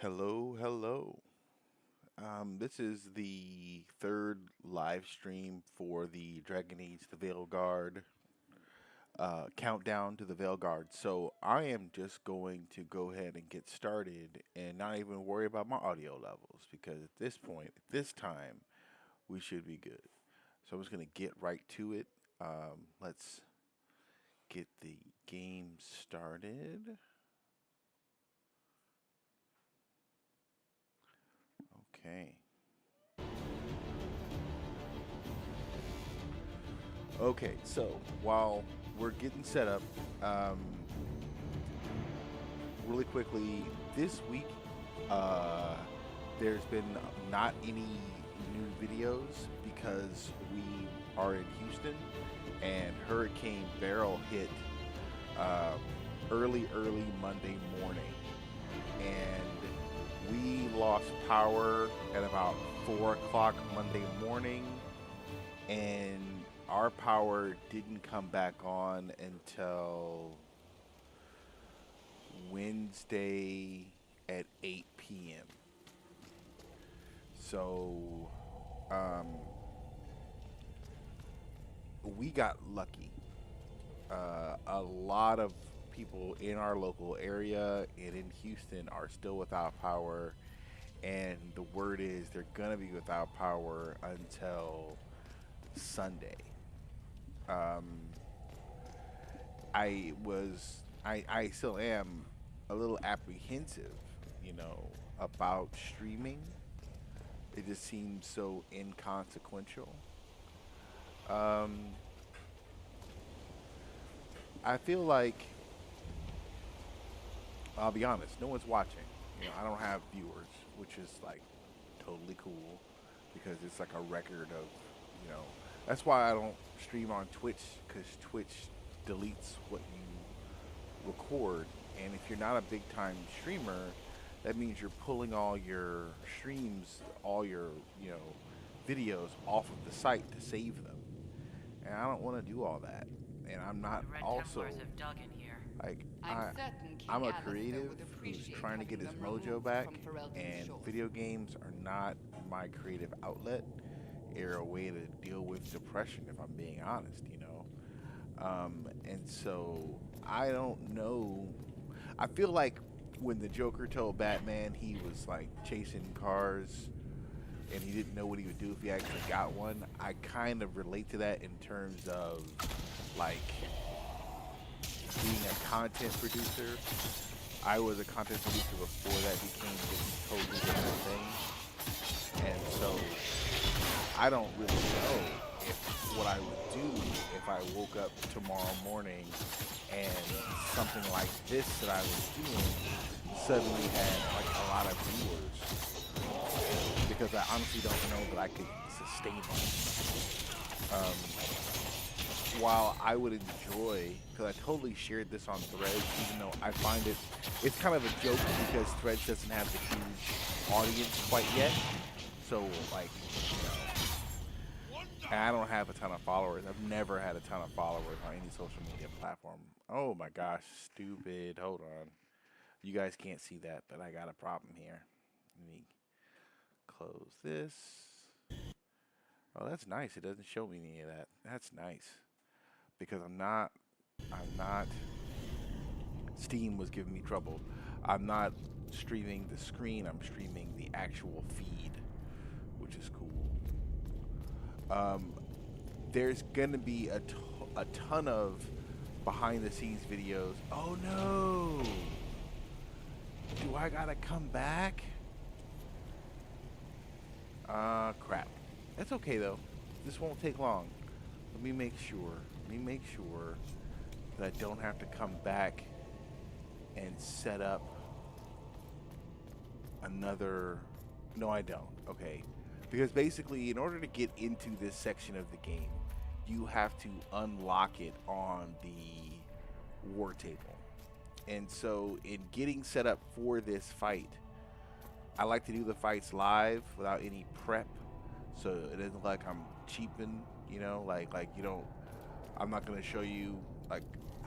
Hello, hello. This is the third live stream for the Dragon Age the Veilguard countdown to the Veilguard. So I am just going to go ahead and get started and not even worry about my audio levels because at this point, at this time, we should be good. So I'm just going to get right to it. Let's get the game started. Okay. Okay, so while we're getting set up, um, really quickly, this week, uh, there's been not any new videos because we are in Houston and Hurricane Beryl hit um, early Monday morning. And we lost power at about 4 o'clock Monday morning, and our power didn't come back on until Wednesday at 8 p.m. So um, we got lucky. A lot of people in our local area and in Houston are still without power, and the word is they're gonna be without power until Sunday. Um, I still am a little apprehensive, about streaming. It just seems so inconsequential. Um, I feel like I'll be honest, no one's watching. I don't have viewers, which is like totally cool because it's like a record of, you know, that's why I don't stream on Twitch because Twitch deletes what you record. And if you're not a big time streamer, that means you're pulling all your streams, all your, you know, videos off of the site to save them. And I don't want to do all that. And I'm not The Red also Templars have dug in here. like I'm certain I'm King a Alistair creative would who's appreciate trying to get having his them mojo removed back, from Ferelden's and shores. video games are not my creative outlet. They're a way to deal with depression, if I'm being honest. And so I don't know. I feel like when the Joker told Batman he was like chasing cars and he didn't know what he would do if he actually got one, I kind of relate to that in terms of like being a content producer. I was a content producer before that became this totally different thing. And so I don't really know if what I would do if I woke up tomorrow morning and something like this that I was doing suddenly had like a lot of viewers, because I honestly don't know that I could sustain it. While I would enjoy, because I totally shared this on Threads, even though I find it's kind of a joke because Threads doesn't have the huge audience quite yet. So like, and I don't have a ton of followers. I've never had a ton of followers on any social media platform. Oh my gosh, stupid. Hold on. You guys can't see that, but I got a problem here. Let me close this. Oh, that's nice. It doesn't show me any of that. That's nice. Because I'm not Steam was giving me trouble. I'm not streaming the screen, I'm streaming the actual feed, which is cool. Um, there's gonna be a ton of behind the scenes videos. Oh no! Do I gotta come back? Crap. That's okay though. This won't take long. Let me make sure. Let me make sure that I don't have to come back and set up another. No, I don't. Okay. Because basically, in order to get into this section of the game, you have to unlock it on the war table. And so, in getting set up for this fight, I like to do the fights live without any prep, so it doesn't look like I'm cheaping. Like you don't. I'm not gonna show you like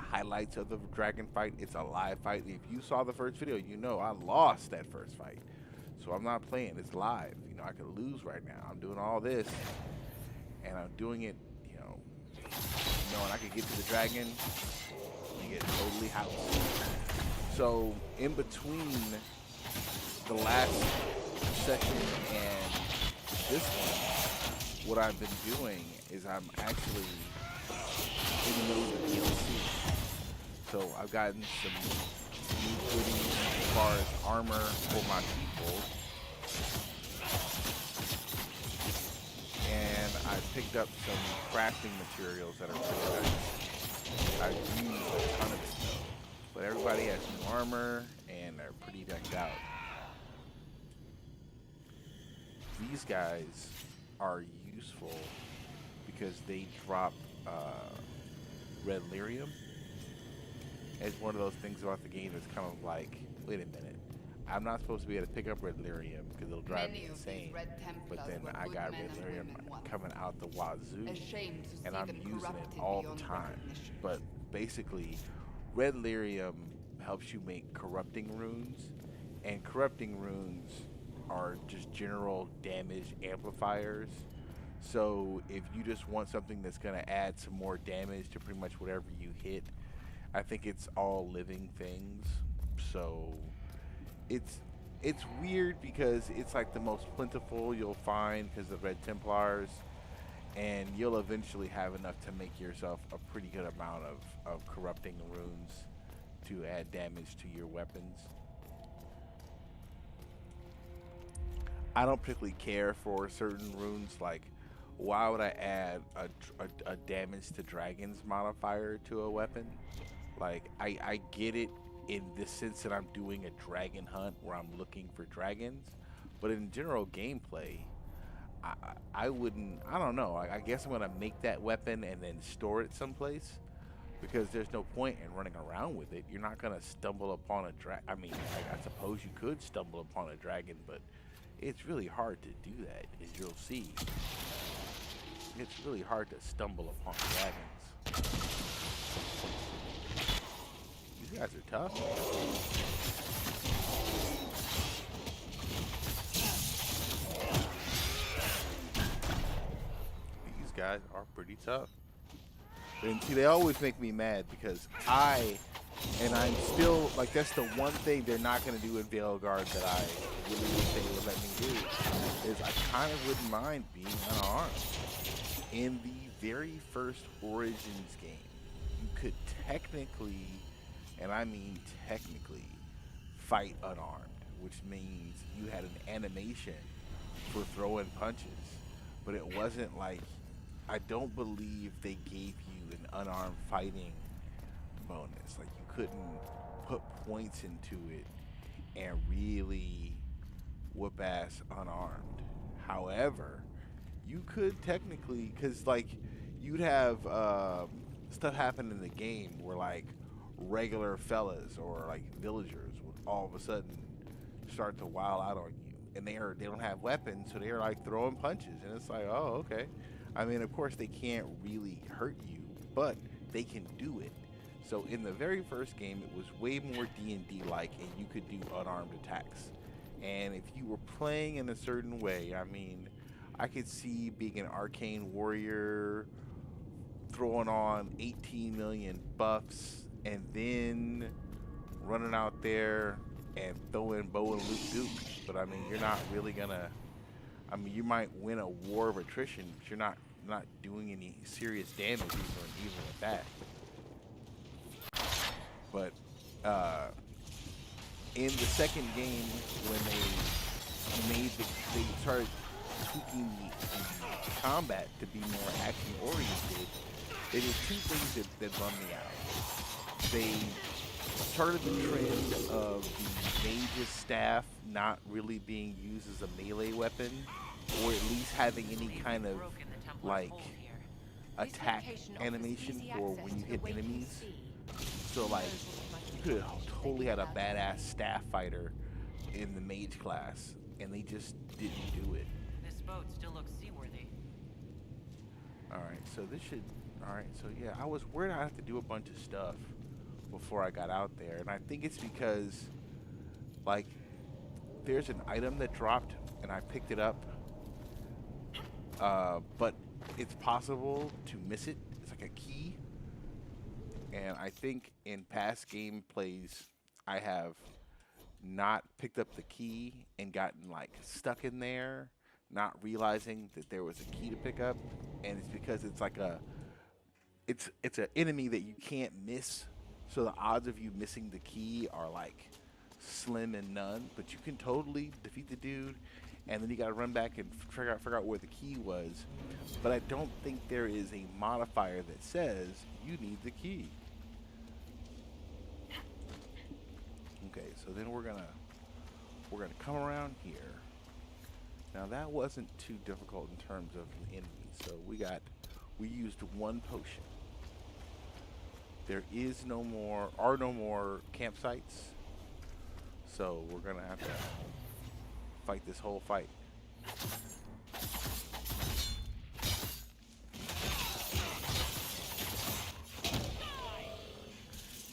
highlights of the dragon fight. It's a live fight. If you saw the first video, you know I lost that first fight. So I'm not playing. It's live. You know, I could lose right now. I'm doing all this, and I'm doing it, knowing I could get to the dragon and get totally housed. So in between the last session and this one, what I've been doing is I'm actually in the middle of the DLC. So I've gotten some new goodies as far as armor for my people. And I picked up some crafting materials that are pretty nice. I've used a ton of it though. But everybody has new armor and they're pretty decked out. These guys are useful because they drop red lyrium. It's one of those things about the game that's kind of like, wait a minute, I'm not supposed to be able to pick up red lyrium because it'll drive me insane. But then I got red lyrium coming out the wazoo, and I'm using it all the time. But basically, red lyrium helps you make corrupting runes, and corrupting runes are just general damage amplifiers. So if you just want something that's going to add some more damage to pretty much whatever you hit, I think it's all living things. So it's weird because it's like the most plentiful you'll find because of Red Templars, and you'll eventually have enough to make yourself a pretty good amount of corrupting runes to add damage to your weapons. I don't particularly care for certain runes. Like, why would I add a damage to dragons modifier to a weapon? Like, I get it in the sense that I'm doing a dragon hunt where I'm looking for dragons, but in general gameplay, I wouldn't. I don't know. I guess I'm gonna make that weapon and then store it someplace because there's no point in running around with it. You're not gonna stumble upon a dragon. I mean, I suppose you could stumble upon a dragon, but it's really hard to do that, as you'll see. It's really hard to stumble upon dragons. These guys are tough. These guys are pretty tough. And see, they always make me mad because I'm still, like, that's the one thing they're not going to do in Veilguard that I really wish they would let me do, is I kind of wouldn't mind being unarmed. In the very first Origins game, you could technically, and I mean technically, fight unarmed, which means you had an animation for throwing punches, but it wasn't like, I don't believe they gave you an unarmed fighting bonus. Like, you couldn't put points into it and really whoop ass unarmed. However, you could technically, because like you'd have stuff happen in the game where like regular fellas or like villagers would all of a sudden start to wild out on you, and they don't have weapons, so they're like throwing punches, and it's like, oh, okay. I mean, of course they can't really hurt you, but they can do it. So in the very first game, it was way more D&D like, and you could do unarmed attacks. And if you were playing in a certain way, I mean, I could see being an arcane warrior, throwing on 18 million buffs, and then running out there and throwing bow and loop duke. But I mean, you're not really gonna. I mean, you might win a war of attrition, but you're not doing any serious damage even with that. But in the second game, when they started tweaking the combat to be more action oriented, they did two things that bummed me out. They started the trend of the mage's staff not really being used as a melee weapon, or at least having any kind of like attack animation for when you hit enemies. So like, you could have totally had a badass staff fighter in the mage class, and they just didn't do it. This boat still looks seaworthy. All right, so this should All right, so yeah, I was worried I have to do a bunch of stuff before I got out there, and I think it's because like there's an item that dropped and I picked it up, but it's possible to miss it. It's like a key, and I think in past gameplays I have not picked up the key and gotten like stuck in there, not realizing that there was a key to pick up, and it's because it's like a it's an enemy that you can't miss. So the odds of you missing the key are like slim and none, but you can totally defeat the dude, and then you got to run back and figure out where the key was. But I don't think there is a modifier that says you need the key. Okay, so then we're gonna come around here. Now that wasn't too difficult in terms of the enemies. So we used one potion. There are no more campsites. So we're gonna have to fight this whole fight.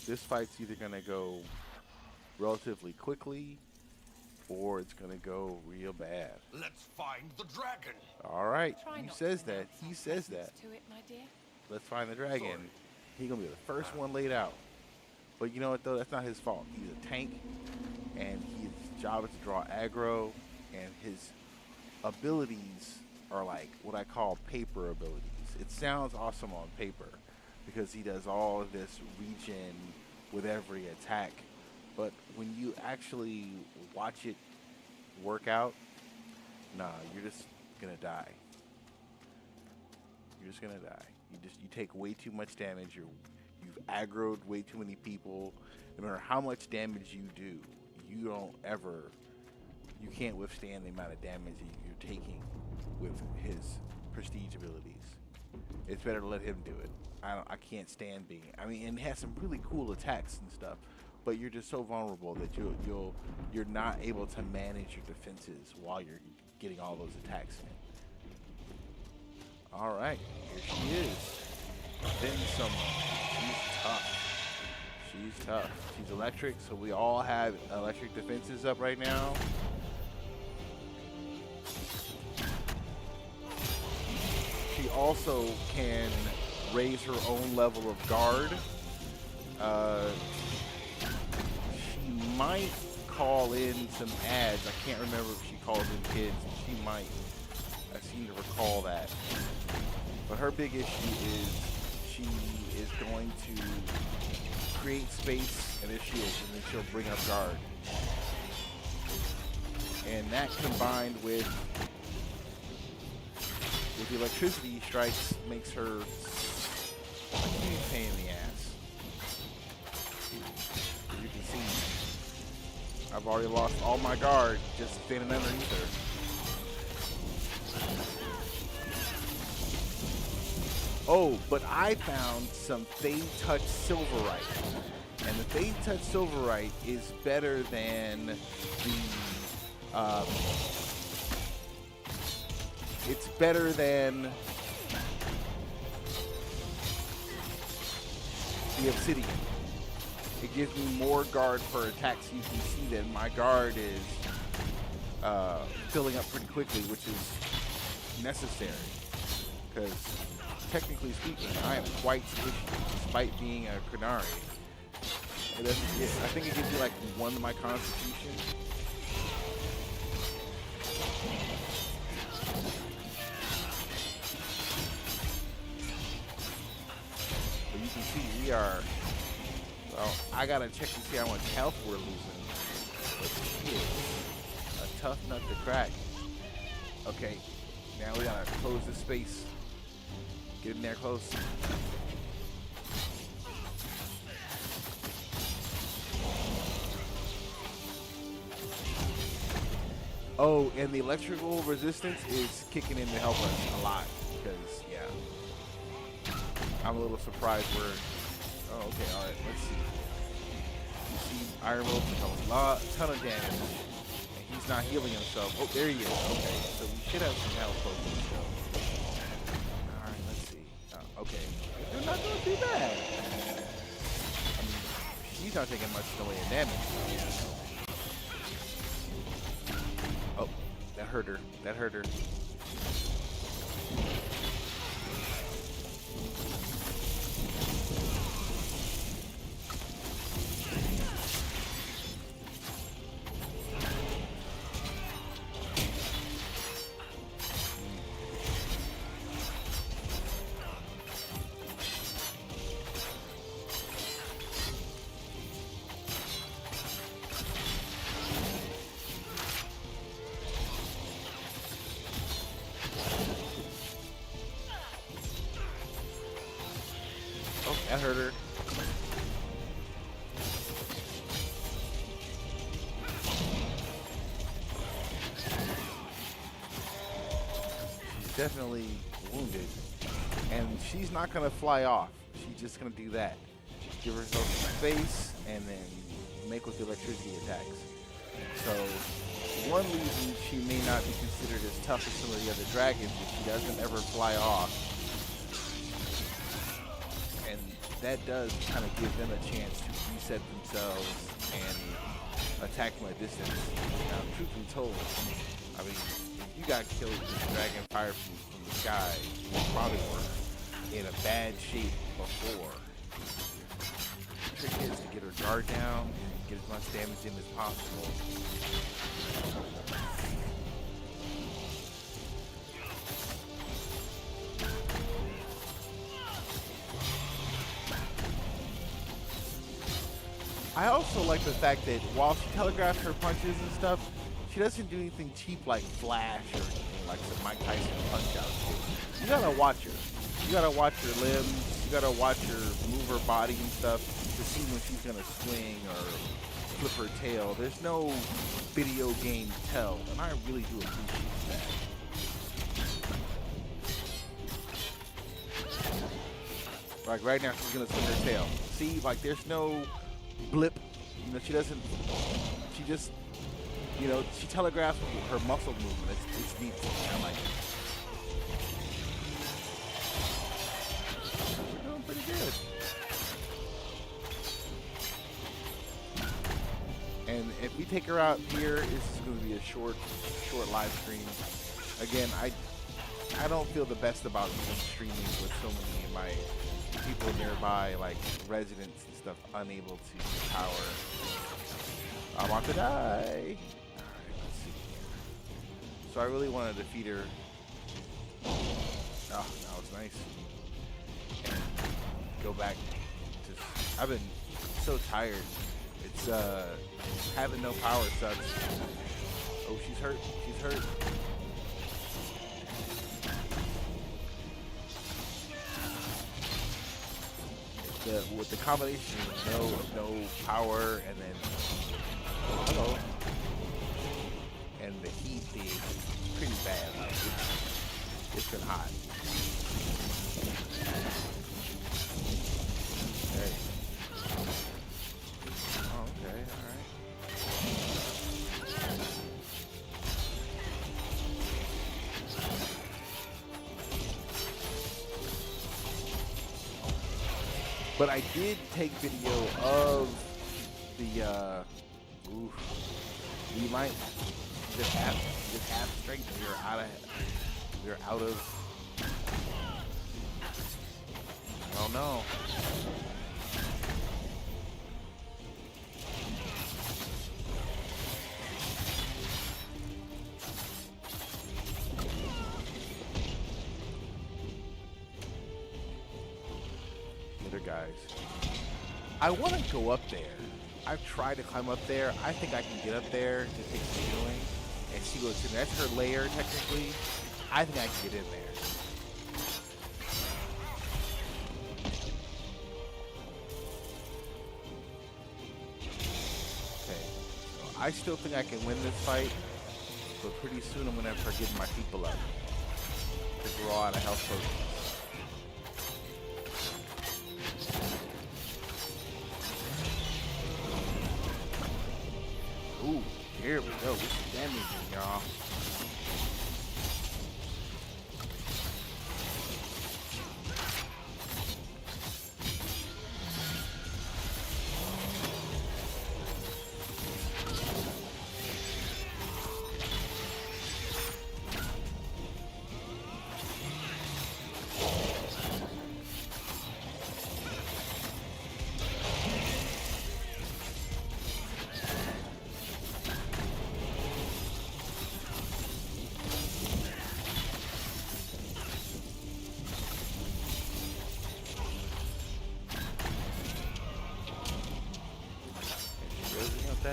This fight's either gonna go relatively quickly or it's gonna go real bad. Let's find the dragon. All right, he says that. He says that. To it, my dear. Let's find the dragon. Sorry. He's gonna be the first one laid out. But you know what though? That's not his fault. He's a tank, and his job is to draw aggro, and his abilities are like what I call paper abilities. It sounds awesome on paper because he does all of this regen with every attack. But when you actually watch it work out, nah, you're just gonna die. You're just gonna die. You take way too much damage. You've aggroed way too many people. No matter how much damage you do, you can't withstand the amount of damage that you're taking with his prestige abilities. It's better to let him do it. I can't stand being. I mean, and it has some really cool attacks and stuff, but you're just so vulnerable that you're not able to manage your defenses while you're getting all those attacks in. All right, here she is. Then some. She's tough. She's tough. She's electric, so we all have electric defenses up right now. She also can raise her own level of guard. She might call in some ads. I can't remember if she calls in kids. She might. I seem to recall that. But her big issue is she is going to create space and a shield, and then she'll bring up guard. And that combined with the electricity strikes makes her a huge pain in the ass. As you can see, I've already lost all my guard just standing underneath her. Oh, but I found some Fade Touch Silverite. And the Fade Touch Silverite is better than the, it's better than the Obsidian. It gives me more guard per attack, so you can see that my guard is filling up pretty quickly, which is necessary. Because technically speaking, I am quite squishy, despite being a Krenari. It doesn't. I think it gives you like 1 to my Constitution. But you can see we are. Well, I gotta check to see how much health we're losing. But she is a tough nut to crack. Okay, now we gotta close this space. Get in there close. Oh, and the electrical resistance is kicking in to help us a lot. Because, yeah. I'm a little surprised we're... Oh, okay, alright, let's see. You see Iron Wolf with a ton of damage. And he's not healing himself. Oh, there he is. Okay, so we should have some health potions. Okay. They're not doing too bad. I mean, she's not taking much in the way of damage. Oh, that hurt her. That hurt her. Oh, that hurt her. She's definitely wounded. And she's not going to fly off. She's just going to do that. Give herself some space and then make with the electricity attacks. So, one reason she may not be considered as tough as some of the other dragons is she doesn't ever fly off. And that does kind of give them a chance to reset themselves and attack from a distance. Now, truth be told, I mean, if you got killed with a dragon fire from the sky, you probably were in a bad shape before. The trick is to get her guard down and get as much damage in as possible. I also like the fact that while she telegraphs her punches and stuff, she doesn't do anything cheap like flash or anything like some Mike Tyson punch out shit. You gotta watch her. You gotta watch her limbs. You gotta watch her move her body and stuff to see when she's gonna swing or flip her tail. There's no video game tell, and I really do appreciate that. Like right now, she's gonna swing her tail. See, like there's no blip. You know, she doesn't. She just, you know, she telegraphs her muscle movement. It's neat. I like it. We're doing pretty good. And if we take her out here, this is going to be a short live stream. Again, I don't feel the best about even streaming with so many of my people nearby, like residents and stuff, unable to use power. I want to die. Alright, let's see here. So I really want to defeat her. Oh, that was nice. And go back to... I've been so tired. It's, having no power sucks. Oh, she's hurt. She's hurt. With the combination of no power and then hello, and the heat being pretty bad. Like it's been hot. Okay. Oh, okay, all right. But I did take video of the, we might just have strength. We're out of, oh no. Guys, I want to go up there. I've tried to climb up there. I think I can get up there to take the feeling and see what's in there. That's her lair, technically. I think I can get in there. Okay, so I still think I can win this fight, but pretty soon I'm gonna start getting my people up to draw out a health potion. Ooh, here we go. This is damaging, y'all.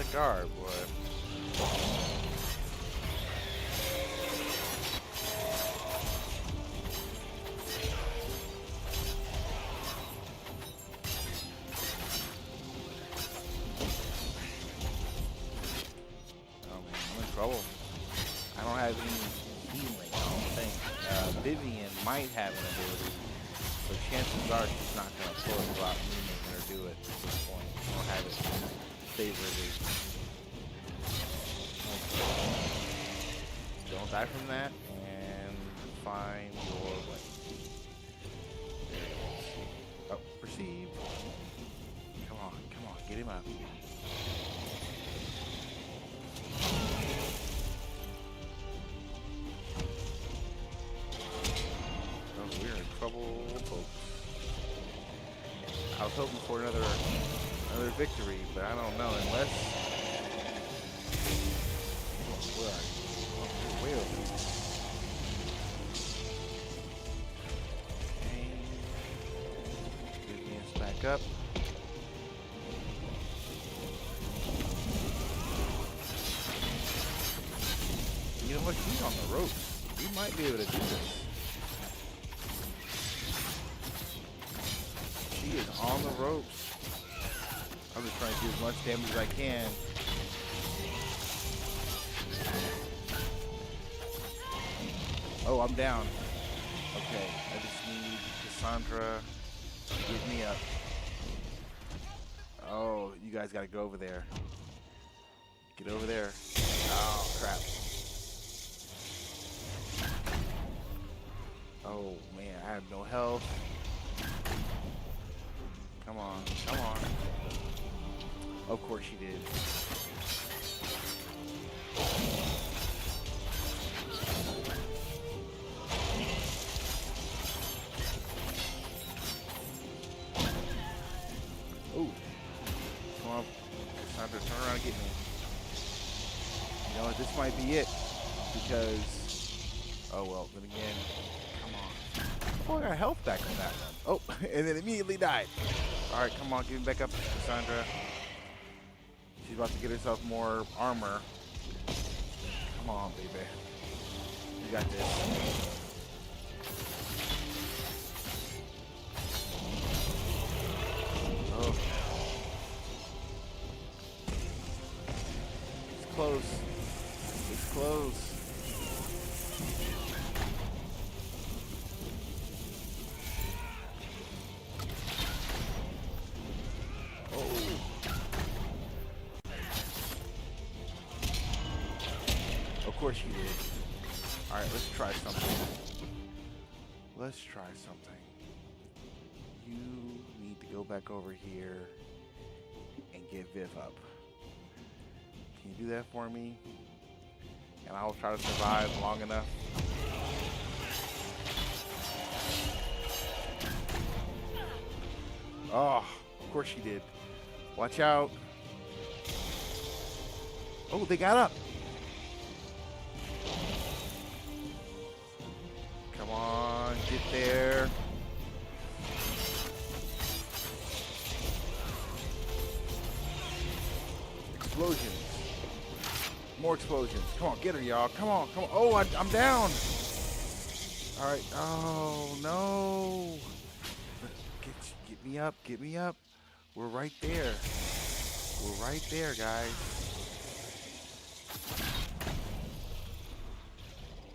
Veilguard, boy. Oh man, I'm in trouble. I don't have any healing, I don't think. Vivian might have an ability, but chances are she's not going to pull it without me making her do it at this point. I don't have it favorably. Don't die from that, and find your way. There it is. Oh, perceived. Come on, get him up. Oh, we're in trouble, folks. I was hoping for another victory, but I don't know unless. Where are you? Oh, you're way over there. Okay. Advance back up. You know what? She's on the ropes. We might be able to do this. She is on the ropes. I'm just trying to do as much damage as I can. Oh, I'm down. Okay, I just need Cassandra to get me up. Oh, you guys gotta go over there. Get over there. Oh, crap. Oh, man, I have no health. Come on, come on. Of course she did. Ooh. Come on, Cassandra, turn around and get me. You know what, this might be it. Because, oh well, then again, come on. Oh, I got health back on that one. Oh, and then immediately died. All right, come on, get me back up, Cassandra. She's about to get herself more armor. Come on, baby. You got this. Oh. It's close. It's close. Of course you did. Alright, let's try something. Let's try something. You need to go back over here and get Viv up. Can you do that for me? And I'll try to survive long enough. Oh, of course she did. Watch out. Oh, they got up. Come on, get there. Explosions. More explosions. Come on, get her, y'all. Come on, come on. Oh, I'm down. All right. Oh, no. Get me up. Get me up. We're right there. We're right there, guys.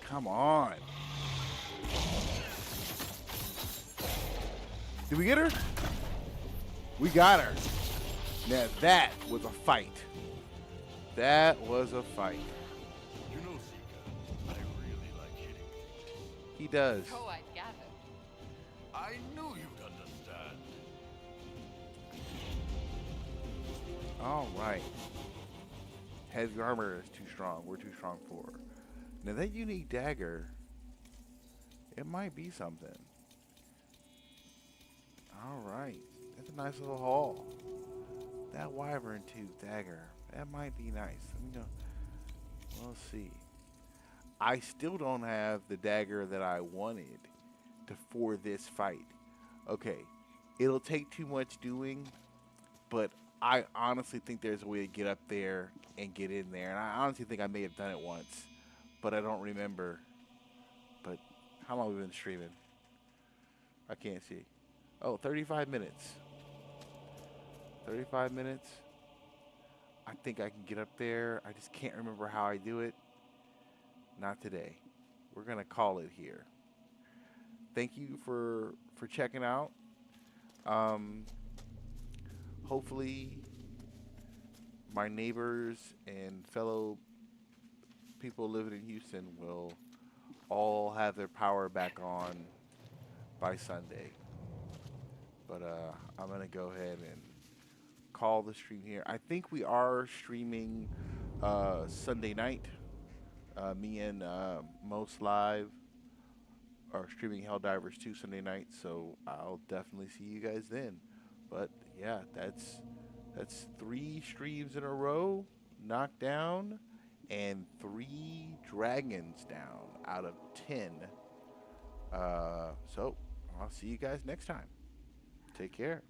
Come on. Did we get her? We got her. Now that was a fight. That was a fight. You know, Zika, I really like hitting. He does. Oh, I've gathered. I knew you'd understand. All right. Heavy armor is too strong. We're too strong for her. Now that unique dagger, it might be something. All right. That's a nice little haul. That wyvern tooth dagger, that might be nice. Let me know. We'll see. I still don't have the dagger that I wanted for this fight. Okay. It'll take too much doing, but I honestly think there's a way to get up there and get in there, and I honestly think I may have done it once, but I don't remember. But how long have we been streaming? I can't see. Oh, 35 minutes. 35 minutes. I think I can get up there. I just can't remember how I do it. Not today. We're gonna call it here. Thank you for checking out. Um, hopefully, my neighbors and fellow people living in Houston will all have their power back on by Sunday. But I'm gonna go ahead and call the stream here. I think we are streaming Sunday night. Me and Most Live are streaming Helldivers 2 Sunday night, so I'll definitely see you guys then. But yeah, that's 3 streams in a row knocked down and 3 dragons down out of 10. So I'll see you guys next time. Take care.